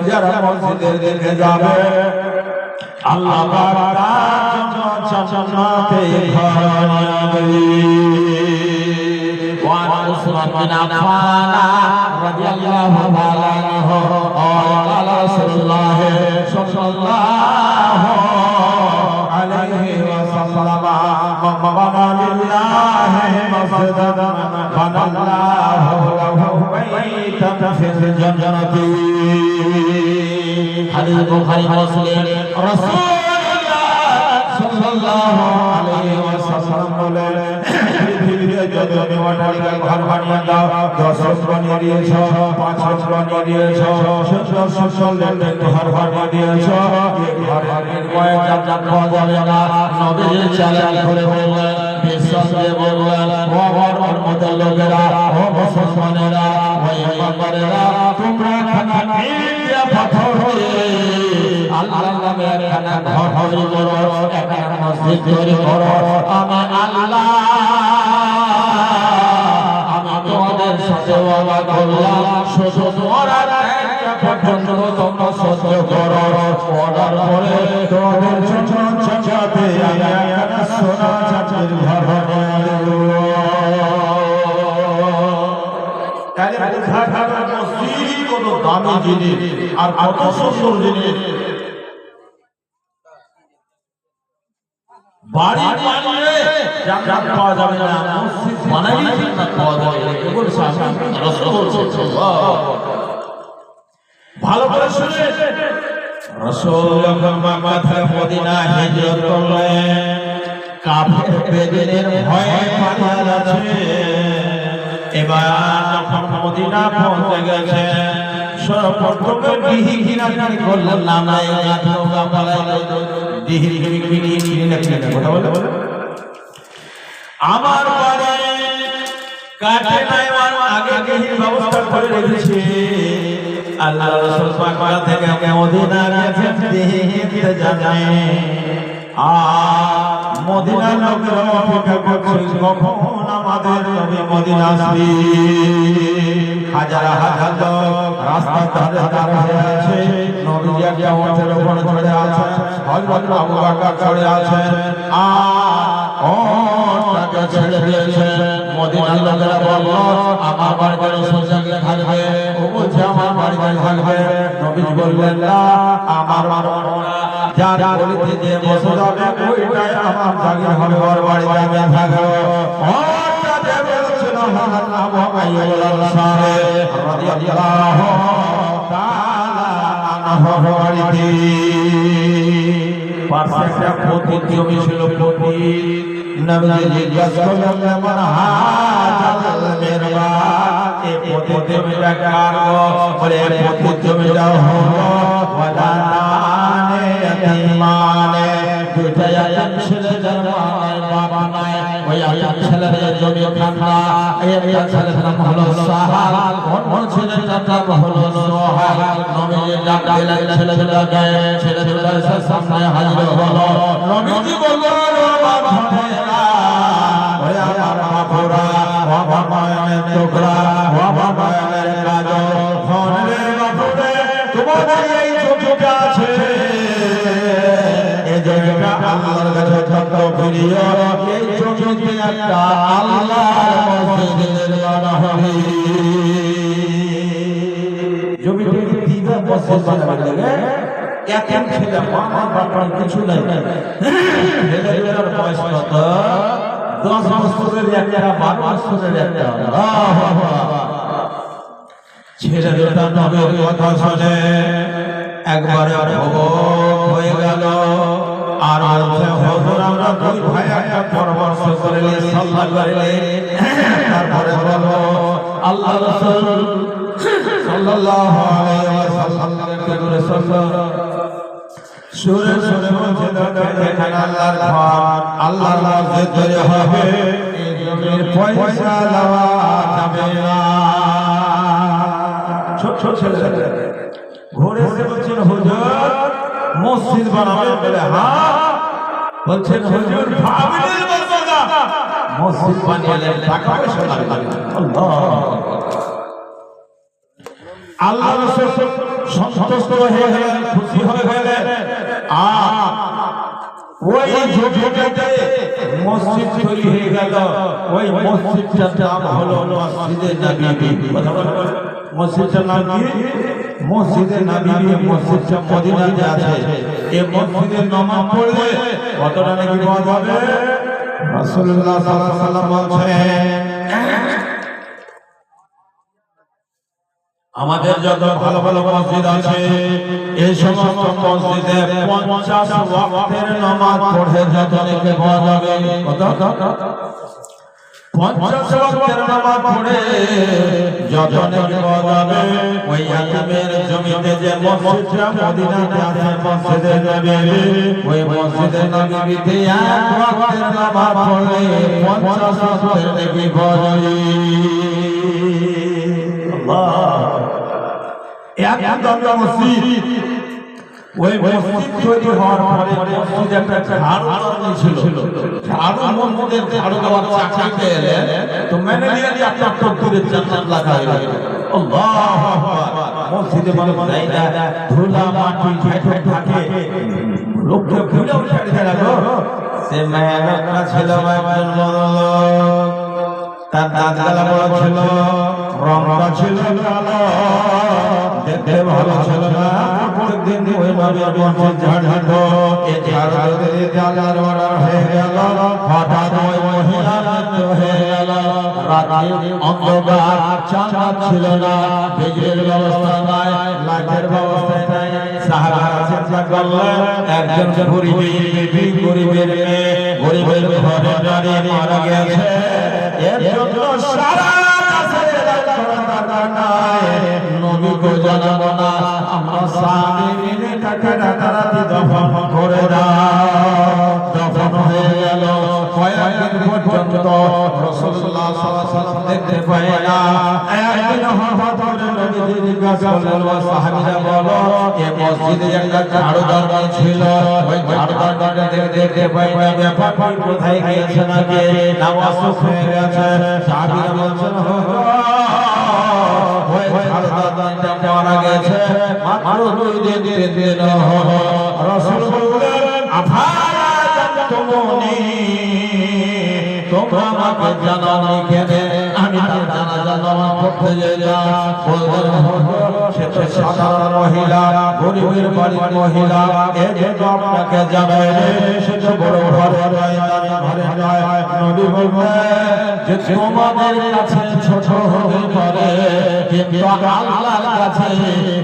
যারা মসজিদের দিকে যাবে আল্লাহ জান্নাতে ঘর وعن عثمان بن عفان رضي الله تعالى عنه قال رسول الله صلى الله عليه وسلم من بنى لله مسجدا بنى الله له بيتا في الجنة حديث البخاري ومسلم رسول সাল্লাল্লাহু আলাইহি ওয়াসাল্লাম বলেন পৃথিবীতে যত নিবাসী ঘর বানিয়ে দাও 10 বানিয়ে দিয়েছো 5 বানিয়ে দিয়েছো 70 ঘর বানিয়ে দিয়েছো এই ঘরের কয়েক জাত পাওয়া যাবে না নবীজি চালাল করে বললেন বিশ্বাসে বললেন ও আমার উম্মতের লোকেরা ও মুসলমানেরা ও ইমানদারেরা তোমরা খানাকে পাথর হয়ে আল্লাহর নামে একখানা ঘর তৈরি করো একখানা মসজিদ তৈরি করো আমি আল্লাহ আমি তোমাদের সাথে ওয়াদা করলাম শুধু তোমার একটা পর্যন্ত তোমরা সহ্য করো অর্ডার করে তোমাদের জন্য চাচাতে আমি একখানা সোনা চাচার ঘর বানিয়ে দেব তাহলে বোঝা গেল মসজিদ কত দামি জিনিস আর কত সুন্দর জিনিস বাড়ি বানিয়ে জান্নাত পাওয়া যাবে না মসজিদ বানাইলে জান্নাত পাওয়া যাবে এগুলো সামনে রাসূল সাল্লাল্লাহু ভালো করে শুনে রাসূল যখন মক্কা মদিনা হিজরত করলেন কাফের বেদিনের ভয়ে পালিয়ে যাচ্ছে এবার যখন মদিনা পৌঁছে গেছে সর্বপ্রথম গিহিগিরানি করলেন নানায় গাধা পালাইলো আমার বাড়ি কাটে নাই আগে গিহির ব্যবস্থা করে রেখেছি আল্লাহ রাসূল পাক থেকে মদিনা গেছেন দিহিতে জানে আর মদিনার লোকেরা অপেক্ষা করছে কখন আমাদের নবী মদিনা আসবে হাজার হাজার লোক রাস্তার ধারে দাঁড়িয়ে আছে নবীজি একটা উটের উপর চড়ে আছেন হযরত আবু বকর চড়ে আছেন আর ওটাকে ছেড়ে দিয়েছে মদিনার লোকেরা বলল আমার বাড়িতে রাসূল জায়গা থাকবে ও বলছে আমার বাড়িতে থাকবে নবীজি বললেন না আমার যার গলিতে যে বসে যাবে ওইটাই আমার জায়গা হবে ওর বাড়িতে আমি থাকবো ওটা দেবে ছিল হযরত আবু আইয়ুব আল-আনসারী রাদিয়াল্লাহু তাআলা আনহু বাড়িতে পাশে একটা পতিত জমি ছিল পতিত নবীজি জিজ্ঞাসা করলেন মান হাজাল মিরবা এই পতিত জমিটা কার গো বলে পতিত জমিটা হলো ওয়ালানে ইয়াতিমানে দুইটা ইয়াতিম ছেলে যার বাবা নাই ওই ইয়াতিম ছেলের জমি খানা এই একটা ছেলের নাম হলো সাহাল কোন ছেলেটার নাম হলো সোহাল নবীজি ডাক দিলেন ছেলেটাকে ছেলেটার সামনে হাজির হলো নবীজি বললেন ও বাবারা ওই আমার বাপুরা ও বাবায়ের টুকরা ও বাবায়ের কাজল ফোনে বাপুরে তোমাদের এই জমিটা আছে এই জমিটা আল্লাহর কাছে যত প্রিয় এই জমিতে একটা আল্লাহর মসজিদ নির্মাণ হবে জমিতে তিনটা মসজিদ বানাবে এখন ছেলে মা বাবার কিছু নাই ছেলেটার বয়স কত 10 বছরের একটা 12 বছরের একটা ছেলেটা নবীর কথা শুনে একবারে অবাক হয়ে গেল আর বলছে হুজুর আমরা দুই ভাই একটা পরামর্শ করলে সাল্লাহ করলে তারপরে বলো আল্লাহ রাসূল সাল্লাল্লাহু আলাইহি ওয়াসাল্লামের কাছে সুরে সুরে বলছে যেখানে আল্লাহর ঘর আল্লাহর মসজিদ তৈরি হবে এই জমির পয়সা দেওয়া যাবে না। ছোট ছোট ছেলে ঘুরে এসে বলছেন হুজুর মসজিদ বানাবে বলে হ্যাঁ বলছেন হুজুর ভাবিলের মসজিদ মসজিদ বানিয়ে টাকা পয়সা লাগবে আল্লাহ রাসূল সন্তুষ্ট হয়ে গেলেন খুশি হয়ে গেলেন আর ওই জমিতে মসজিদ তৈরি হয়ে গেল। ওই মসজিদটার নাম হলো মসজিদে নববী। মসজিদটার নাম কি? মসজিদে নববী। মসজিদটা মদিনাতে আছে। এই মসজিদে নামাজ পড়লে কতটা নাকি পাওয়া যাবে? রাসূলুল্লাহ সাল্লাল্লাহু আলাইহি ওয়াসাল্লাম বলেন আমাদের যত ভালো ভালো মসজিদ আছে এই সমস্ত মসজিদে 50 ওয়াক্তের নামাজ পড়ে যত নাকি পাওয়া যাবে। কত 50 ওয়াক্তের নামাজ পড়ে যত নাকি পাওয়া যাবে। ওই ইয়াতিমের জমিতে যে মসজিদটা মদিনাতে আছে মসজিদে নববী ওই মসজিদে নববীতে এক ওয়াক্তের নামাজ পড়লে 50 ওয়াক্তের নাকি পাওয়া যাবে। আল্লাহ মসজিদ ওই মসজিদ তৈরি হওয়ার পরে মসজিদে একটা ঝাড়ু ছিল। ঝাড়ু মসজিদের ঝাড়ু দেওয়ার চাকরিতে এলে তো মেনে নিয়ে একটা তকদীরের জান্নাত লেখা হয়ে গেল। আল্লাহু আকবার। মসজিদে বলে যাই না ধুলা মাটি ঝাঁটে থাকে লোককে ভুলেও ছেড়ে রাখো। সে মেয়েটা ছিল একজন বড় লোক, তার দাঁতগুলো বড় ছিল, রংটা ছিল কালো, দেখতে ভালো ছিল না। প্রত্যেকদিন ওই নবীর মসজিদ ঝাড়তো। এই ঝাড়ু দিতে আল্লাহর অর্ডার হয়ে গেল। হঠাৎ ওই মহিলা মৃত্যু হয়ে গেল। রাতে অন্ধকার, চাঁদ ছিল না, বিজলির ব্যবস্থা নাই, লাইটের ব্যবস্থা নাই। সাহাবারা চিন্তা করলেন একজন গরিবের মেয়ে গরিবের ঘরে দাঁড়িয়ে মারা গেছে, এর জন্য সারা নবীকে জানাবো না, আমরা সাহাবী মিলে তাকে রাতারাতি দফন করে দাও। দফন হয়ে গেল। কয়েকদিন পর্যন্ত রাসূলুল্লাহ সাল্লাল্লাহু আলাইহি ওয়াসাল্লাম দেখতে পায় না। একদিন হঠাৎ করে নবীজি জিজ্ঞাসা করলেন ও সাহাবীরা বলো এই মসজিদে একটা ঝাড়ুদার ছিল, ওই ঝাড়ুদারটা দেখতে পাই না, ব্যাপারটা কোথায় গিয়েছে নাকি নামাজ হয়ে গেছে। সাহাবীরা বলছেন ওই ঝাড়ুদারটা মারা গেছে মাত্র 2 দিন 3 দিন হলো। রাসূল বললেন আফালা জানতুমুনি, তোমরা আমাকে জানাওনি কেন? আমি তার জানাজা নামাজ পড়তে যেতাম। সে তো সাধারণ মহিলা, গরিবের বাড়ির মহিলা, এই যে আপনাকে জানাই সে তো বড় ঘরে নয়, দামি ঘরে নয়। নবী বললেন যে তোমাদের কাছে ছোট হতে পারে কিন্তু আল্লাহর কাছে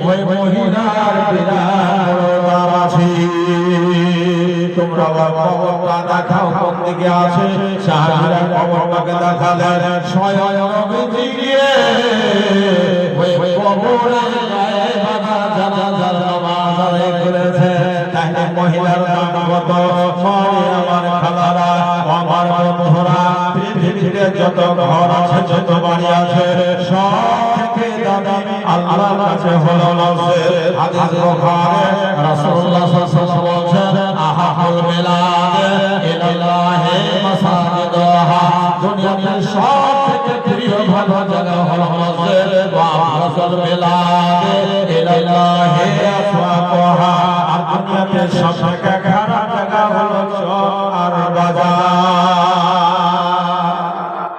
ওই মহিলার বিরাট বড় দাম আছে। তোমরা কবরটা দেখাও কোন দিকে আছে। সাহাবীরা কবরটাকে দেখালেন। স্বয়ং নবীজি গিয়ে ওই কবরে গায়ে বাঁধা জানাজার নামাজ আদায় করেছে। তাহলে মহিলার দাম কত? আমার খালারা, আমার বন্ধুরা, পৃথিবীতে যত ঘর আছে যত বাড়ি আছে সব থেকে দামি আল্লাহর কাছে হলো মসজিদ। হাদিস বুখারী রাসূলুল্লাহ সাল্লাল্লাহু আলাইহি ওয়াসাল্লাম বলেন আহাবুল বিলাদ ইলাল্লাহি মাসাজিদুহা, দুনিয়াতে সব থেকে প্রিয় ভালো জায়গা হলো মসজিদ। ওয়া আফজাল বিলাদ ইলাল্লাহি আসওয়াকুহা, আর দুনিয়াতে সব থেকে খারাপ জায়গা হলো চক আর বাজার।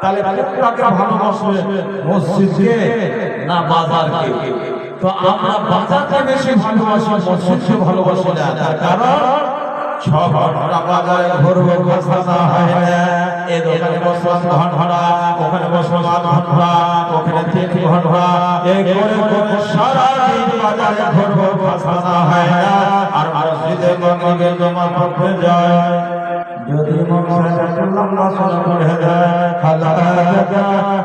তাহলে কোনটাকে ভালোবাসবে, মসজিদকে না বাজারকে? তো আমরা বাজারকে বেশি ভালোবাসি, মসজিদকে ভালোবাসি না। তার কারণ 6 ঘন্টা বাজারে ঘুরবো, কথা হয় না। এই দোকানে বসলাম ঘন্টা, ওখানে বসলাম আধ ঘন্টা, ওখানে 3 ঘন্টা, এই করে করে সারা দিন বাজারে ঘুরবো, কথা হয় না। আর মসজিদে মাগরিবের নামাজ পড়তে যায়, যদি মসজিদে লম্বা সালাত পড়ে যায় হালাকা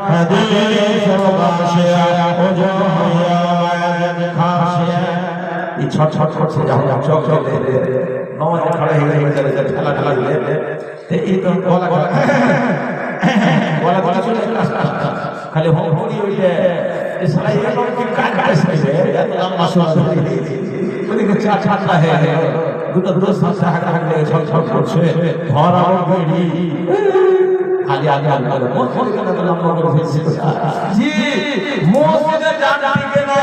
হাদিস বাশিয়া ওজহিয়া খাশিয়া ছট ছট করছে যখন চোখ চলে নমাজে খড়া হয়ে গেলে ঠেলা ঠেলা দিলে এই তো গলা গলা গলা গলা চলে খালি হোম করি ওইটা ইসরাই কি কাজ করছে এত লম্বা সময় ওদিকে চা ছাড়া है দুটো দুটো সাথে হাঁটা হাঁটা ছট ছট করছে ধরা বেড়ি খালি আগে আগে মসজিদে তো লম্বা করে ফেলছে জি মসজিদে যান ঠিক না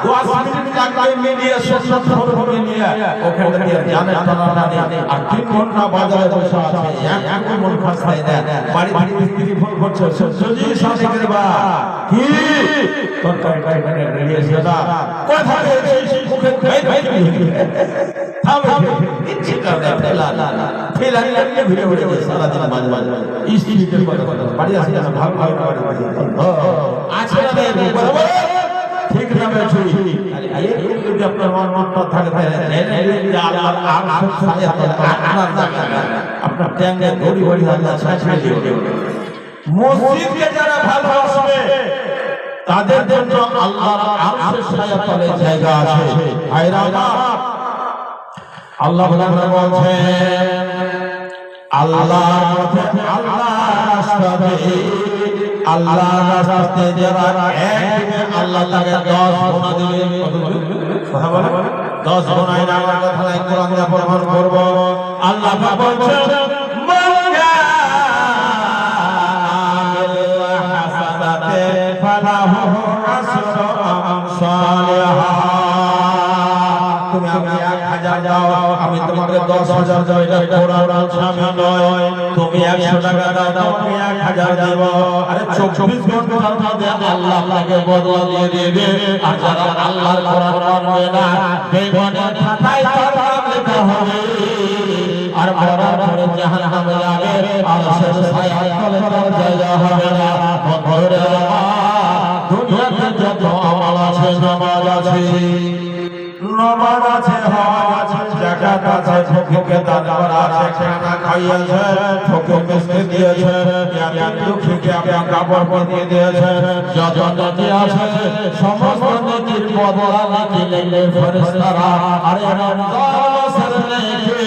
10 মিনিট লাগবে মিলিয়ে সুন্নাত ফরজ মিলিয়ে ওখানে দিয়ে জানের টানা নেই আর 3 ঘন্টা বাজারে বসে আছে এক মন খাস্তাই না বাড়ি বাড়ি স্ত্রী ফোন করছে সুজি শাদি করবা কি তোর কাই কাই মানে রেডি আছে না কথা বলছিস মুখে ভাই ভাই থামে ইচ্ছে করে ফেলা ফেলা নিয়ে ভিড়ে ভিড়ে সারা দিন মাঝে মাঝে স্ত্রীদের কথা বাড়ি আসে না ভাগ ভাগ বাড়ি আছে না বরাবর ঠিক না বেশি আরে এই যদি আপনার মনটা থাকে আল্লাহর আরশ ছায়া আপনার জায়গা আপনার ট্যাঙ্গে দড়ি বড়ি আল্লাহ ছায়া দিবে মসজিদকে যারা ভালোবাসবে তাদের জন্য আল্লাহর আরশের ছায়া তলে জায়গা আছে ভাইরা আল্লাহ বলছেন আল্লাহর পথে আল্লাহর রাস্তাতে আল্লাহর রাস্তাতে যারা এক আল্লাহ তাকে 10 গুনাহ দিবে কথা বলে 10 গুনাহ আমার কথা নাই কোরআন দিয়ে প্রমাণ করব আল্লাহ পাক বলছেন মানজা হাসানাতে ফালাহু আসরু আমসালিহা তুমি আমি 1000 দাও আমি তোমাকে 10000 দাও এটা কোরআন সামনে নয় তুমি 100 টাকা দাও আমি 1000 দেব আরে 24 ঘন্টার মধ্যে আল্লাহ আপনাকে বদলা দিয়ে দেবে আর যারা আল্লাহর কোরআন মানবে না বেঈমানের খাতায় তার নাম লেখা হবে আর মরার পরে জাহান্নামে যাবে আর শেষ ছায়ার তলে তার জায়গা হবে না বন্ধুরা দুনিয়াতে যত আমল আছে নামাজ আছে নমাজ আছে হজ আছে যাকাত আছে ফকিরকে দান করা আছে খানা খাইয়েছে ফকির মিসকিন দিয়েছে ইয়াতিম দুঃখীকে আপনি কাপড় পরিয়ে দিয়েছে যত নেকি আছে সমস্ত নেকির বদলা নেকি নিলে ফেরেশতারা আরে রমজান মাসের নেকি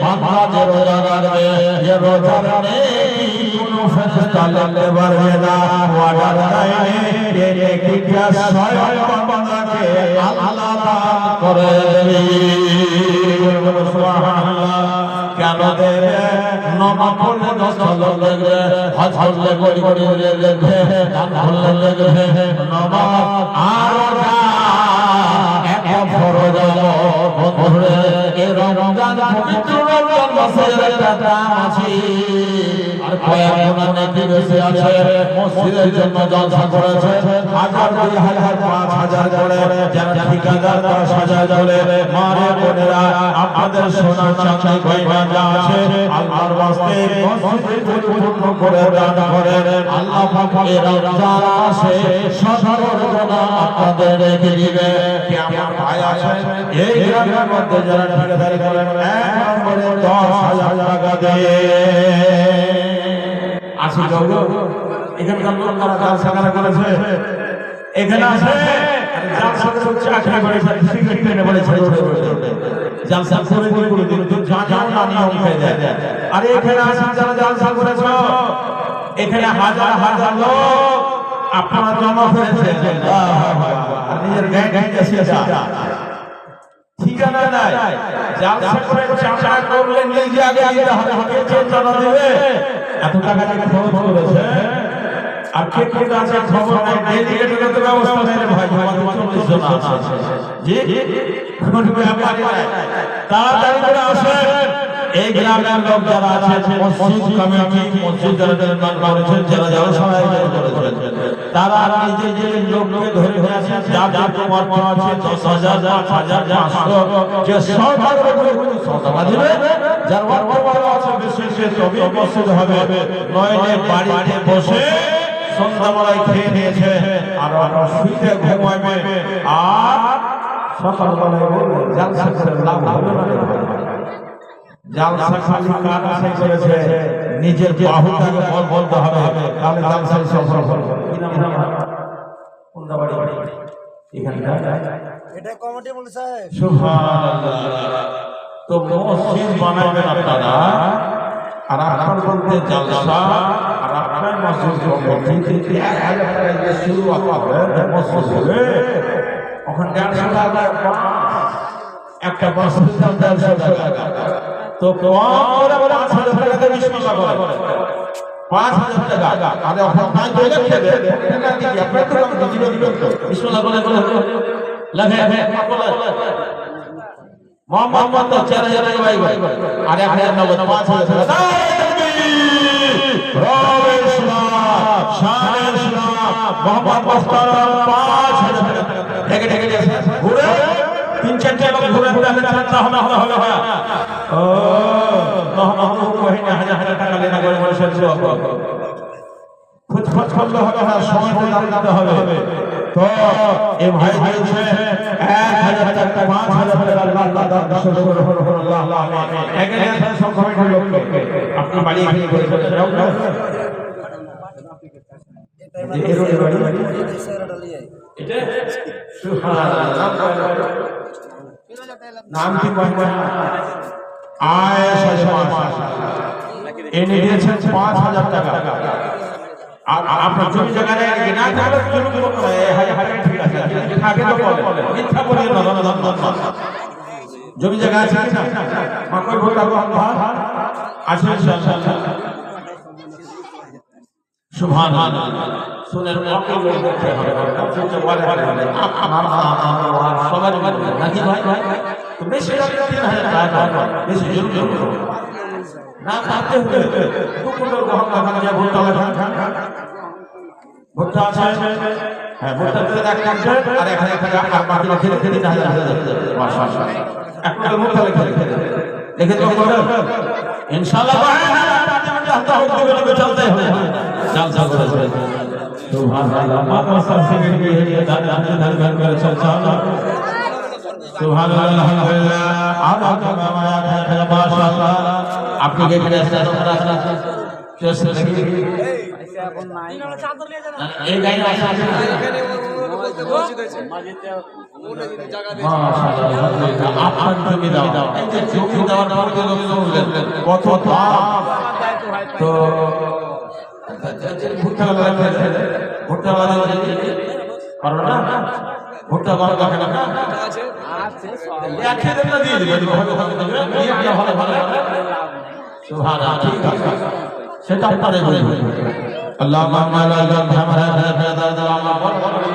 বান্দা যে রোজা রাখবে এ রোজার নেকি কোনো ফেরেশতা নিতে পারবে না ওয়াদার গায়ে এ নেকিটা স্বয়ং বান্দাকে আল্লাহ করে দেবে সুবহানাল্লাহ কেন দেবে নামাজ পড়লে 10 লাগবে হজ করলে কোটি কোটি লাগবে দান করলে লাগবে নামাজ আর রোজা এক ফরজ বন্ধুরে এই রমজান পবিত্র রমজান মাসের একটা দাম আছে আর কয়েক গুণা নেকি বেশি আছে মসজিদের জন্য জলসা করেছে 1000 2000 5000 করে যারা ঠিকাদার 10000 করে মারে বোনেরা আপনাদের সোনা চাঁদি গয়না যা আছে আল্লাহর ওয়াস্তে মসজিদে পরিপূর্ণ করে দান করেন আল্লাহ পাক এই রমজান মাসে সকল গুনাহ আপনাদের রেখে দিবে কি আমার ভাই আছে এই গ্রামের মধ্যে যারা ঠিকাদারি করেন এক নম্বরে 10000 টাকা দিয়ে আসি লোক এখানকার লোকরা জালসা করেছে এখানে আছে জালসা করে চাকরি করেছে সিগারেট টেনে বলে ছেড়ে জালসা করে দিন যা যা না নিয়ম হয়ে যায় আরে এখানে আছে যারা জালসা করেছে এখানে হাজার হাজার লোক আপনারা জমা করেছে আর নিজের গায়ে এসে যা ঠিকানা নাই জালসা করে চাকরি করলে নিজে আগে দিতে হবে কে চাঁদা দেবে এত টাকা দিয়ে খরচ করেছে আর কে কে আছে খবর নাই ডেলিগেটের তো ব্যবস্থা নেই ভাই আমাদের 40 জন আছে জি কোন ব্যাপারই নাই তাড়াতাড়ি করে আসেন এই গ্রামের লোক যারা আছে মসজিদ কমিটি মসজিদ যারা নির্মাণ করেছেন যারা যারা সবাই করেছেন তারা নিজে যে লোককে ধরে নিয়ে আসেন যা যা তোমার আছে 10000 5000 500 যে সরকার করে সরকার দিবে যার ওয়ার আছে বেশি সে তবে মসজিদ হবে নয়নে বাড়িতে বসে সন্ধ্যাবেলায় খেয়ে নিয়েছে আর শুইতে ঘুমাবে আর সকালবেলায় বলবে জালসা করে লাভ হবে না জালসা খালি কাজ আছে করেছে নিজের বাহুটাকে বলতে হবে তাহলে জালসা সফল হবে কি নাম কোন বাড়ি এখানটা এটা কমিটি বলে সাহেব। সুবহানাল্লাহ। তো মসজিদ বানাবেন আপনারা, আর আপনার বলতে জালসা, আর আপনার মসজিদ কমিটি থেকে 1000 টাকা দিয়ে শুরু হবে মসজিদ হবে, ওখানে 150 টাকা একটা মসজিদ দাম 150 টাকা। তো কম করে 5000 টাকা দিয়ে বিসমিল্লাহ করে 5000 টাকা, আর এখন 5 খেলে টাকা দিয়ে আপনার তো কম দিবেন বিসমিল্লাহ বলে লাগে মোহাম্মদ তো 4000 টাকা ভাই আর 1000 নগদ 5000 টাকা। রবে ইসলাম শানে ইসলাম মোহাম্মদ মুস্তাফা 5000 টাকা ঢেকে ঢেকে ঘুরে 3-4 লোক ঘুরে ঘুরে চাঁদা হবে ও মোহাম্মদ কহিনা হাজার টাকা লেনা করে বসে খুঁজ করলে হবে না, সময় দাম দিতে হবে। তো এই ভাই বলছে 1000 টাকা 5000 টাকা আল্লাহ দান সুবহানাল্লাহ আমিন। এখানে সব কমিটির লোক আপনি বাড়ি এখানে করে যাও না, যে এর বাড়ি এটা সুবহানাল্লাহ। নাম কি কয়? আয়েশা শর্মা, এনে দিয়েছেন 5000 টাকা। আপনার জমি জায়গা নেই না থাকলে জমি ঠিক আছে, থাকে তো বলে মিথ্যা বলে না। জমি জায়গা আছে না মাকড় ভোটা আছে ইনশাআল্লাহ। সুবহানাল্লাহ। শুনে অকল করতে হবে, সবার নাকি ভাই তো বেশি 3000 টাকা বেশি জরুরি না থাকতে হবে। দুপুরের গহনা ভাঙা ভোটা ভোটা আছে, হ্যাঁ ভোটা দিতে এক কাটছে আর 1000 টাকা আর বাকি খেতে খেতে 1000 মাশাআল্লাহ একটা ভোটা লিখে তো করে ইনশাআল্লাহ চলতে হবে চলতে করে সুবহানাল্লাহ। মাদ্রাসা থেকে গিয়ে দান করে চলছে সুবহানাল্লাহ আলহামদুলিল্লাহ। মাশাআল্লাহ আপনি কি এখানে আসছেন? এখন নাই এই গাইন আছে এখানে বলতে মসজিদ আছে মাশাআল্লাহ। আপনার জমি দাও, এই যে জমি দেওয়ার পর যে লোক শুনলেন কত দাম, তো ভুট্টা ভুট্টা পারো না ভুট্টা ভালো লাগে না আছে আছে দেন না দিয়ে দিবেন ভালো ভালো ভালো সুবহানাল্লাহ। ঠিক আছে সেটা আপনারে বলে আল্লাহুম্মা লা ইলাহা ইল্লা আনতা